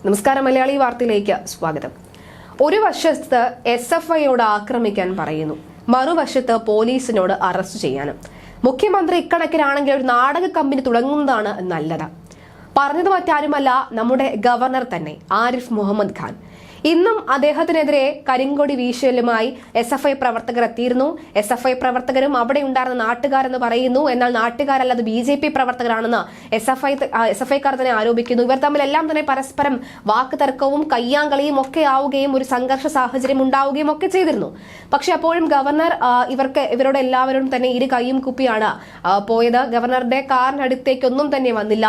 നമസ്കാരം, മലയാളി വാർത്തയിലേക്ക് സ്വാഗതം. ഒരു വശത്ത് SFIയോട് ആക്രമിക്കാൻ പറയുന്നു, മറുവശത്ത് പോലീസിനോട് അറസ്റ്റ് ചെയ്യാനും. മുഖ്യമന്ത്രി ഇക്കണക്കിനാണെങ്കിൽ ഒരു നാടക കമ്പനി തുടങ്ങുന്നതാണ് നല്ലത്. പറഞ്ഞത് മറ്റാരുമല്ല, നമ്മുടെ ഗവർണർ തന്നെ ആരിഫ് മുഹമ്മദ് ഖാൻ. ഇന്നും അദ്ദേഹത്തിനെതിരെ കരിങ്കൊടി വീശലുമായി SFI പ്രവർത്തകർ എത്തിയിരുന്നു. SFI പ്രവർത്തകരും അവിടെ ഉണ്ടായിരുന്ന നാട്ടുകാരെന്ന് പറയുന്നു. എന്നാൽ നാട്ടുകാരല്ലാതെ BJP പ്രവർത്തകരാണെന്ന് SFIക്കാർ തന്നെ ആരോപിക്കുന്നു. ഇവർ തമ്മിലെല്ലാം തന്നെ പരസ്പരം വാക്ക് തർക്കവും കയ്യാങ്കളിയും ഒക്കെ ആവുകയും ഒരു സംഘർഷ സാഹചര്യം ഉണ്ടാവുകയും ഒക്കെ ചെയ്തിരുന്നു. പക്ഷെ അപ്പോഴും ഗവർണർ ഇവരോട് എല്ലാവരും തന്നെ ഇരു കൈയും കുപ്പിയാണ് പോയത്. ഗവർണറുടെ കാറിനടുത്തേക്കൊന്നും തന്നെ വന്നില്ല.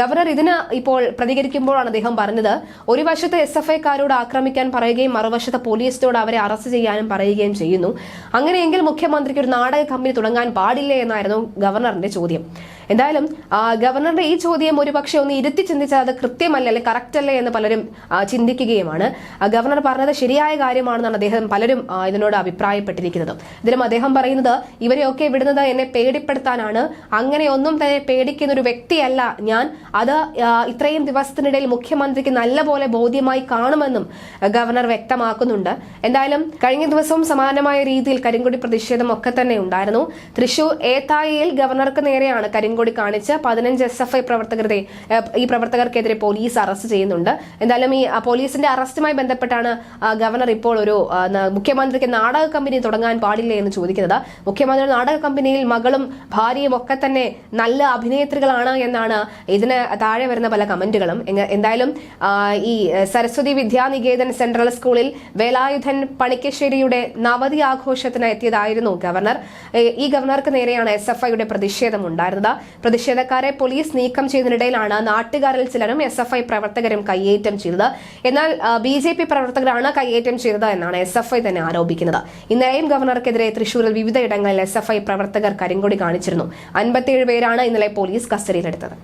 ഗവർണർ ഇതിന് ഇപ്പോൾ പ്രതികരിക്കുമ്പോഴാണ് അദ്ദേഹം പറഞ്ഞത്, ഒരു വശത്ത് SFIക്കാരോട് ആക്രമിക്കാൻ പറയുകയും മറുവശത്ത് പോലീസിനോട് അവരെ അറസ്റ്റ് ചെയ്യാനും പറയുകയും ചെയ്യുന്നു. അങ്ങനെയെങ്കിൽ മുഖ്യമന്ത്രിക്ക് ഒരു നാടക കമ്പനി തുടങ്ങാൻ പാടില്ലേ എന്നായിരുന്നു ഗവർണറിന്റെ ചോദ്യം. എന്തായാലും ഗവർണറുടെ ഈ ചോദ്യം ഒരുപക്ഷെ ഒന്ന് ഇരുത്തി ചിന്തിച്ചാൽ അത് കൃത്യമല്ല, അല്ലെ കറക്റ്റ് അല്ലേ എന്ന് പലരും ചിന്തിക്കുകയുമാണ്. ഗവർണർ പറഞ്ഞത് ശരിയായ കാര്യമാണെന്നാണ് അദ്ദേഹം പലരും ഇതിനോട് അഭിപ്രായപ്പെട്ടിരിക്കുന്നത്. ഇതിലും അദ്ദേഹം പറയുന്നത്, ഇവരെയൊക്കെ വിടുന്നത് എന്നെ പേടിപ്പെടുത്താനാണ്. അങ്ങനെ ഒന്നും തന്നെ പേടിക്കുന്ന ഒരു വ്യക്തിയല്ല ഞാൻ. അത് ഇത്രയും ദിവസത്തിനിടയിൽ മുഖ്യമന്ത്രിക്ക് നല്ലപോലെ ബോധ്യമായി കാണുമെന്നും ഗവർണർ വ്യക്തമാക്കുന്നുണ്ട്. എന്തായാലും കഴിഞ്ഞ ദിവസവും സമാനമായ രീതിയിൽ കരിങ്കൊടി പ്രതിഷേധം ഒക്കെ തന്നെ ഉണ്ടായിരുന്നു. തൃശൂർ ഏത്തായിയിൽ ഗവർണർക്ക് നേരെയാണ് കരിങ്കൊടി കാണിച്ച് 15 SFI പ്രവർത്തകർക്കെതിരെ പോലീസ് അറസ്റ്റ് ചെയ്യുന്നുണ്ട്. എന്തായാലും ഈ പോലീസിന്റെ അറസ്റ്റുമായി ബന്ധപ്പെട്ടാണ് ഗവർണർ ഇപ്പോൾ ഒരു മുഖ്യമന്ത്രിക്ക് നാടക കമ്പനി തുടങ്ങാൻ പാടില്ലേ എന്ന് ചോദിക്കുന്നത്. മുഖ്യമന്ത്രി നാടക കമ്പനിയിൽ മകളും ഭാര്യയും ഒക്കെ തന്നെ നല്ല അഭിനേത്രികളാണ് എന്നാണ് ഇതിന് താഴെ വരുന്ന പല കമന്റുകളും. എന്തായാലും ഈ സരസ്വതി വിദ്യാനികേതൻ സെൻട്രൽ സ്കൂളിൽ വേലായുധൻ പണിക്കശ്ശേരിയുടെ നവതി ആഘോഷത്തിന് എത്തിയതായിരുന്നു ഗവർണർ. ഈ ഗവർണർക്ക് നേരെയാണ് SFIയുടെ പ്രതിഷേധം ഉണ്ടായിരുന്നത്. പ്രതിഷേധക്കാരെ പോലീസ് നീക്കം ചെയ്യുന്നതിനിടയിലാണ് നാട്ടുകാരിൽ ചിലരും SFI പ്രവർത്തകരും കയ്യേറ്റം ചെയ്തത്. എന്നാൽ BJP പ്രവർത്തകരാണ് കയ്യേറ്റം ചെയ്തത് എന്നാണ് SFI തന്നെ ആരോപിക്കുന്നത്. ഇന്നലെയും ഗവർണർക്കെതിരെ തൃശൂരിൽ വിവിധയിടങ്ങളിൽ SFI പ്രവർത്തകർ കരിങ്കൊടി കാണിച്ചിരുന്നു. 57 പേരാണ് ഇന്നലെ പോലീസ് കസ്റ്റഡിയിലെടുത്തത്.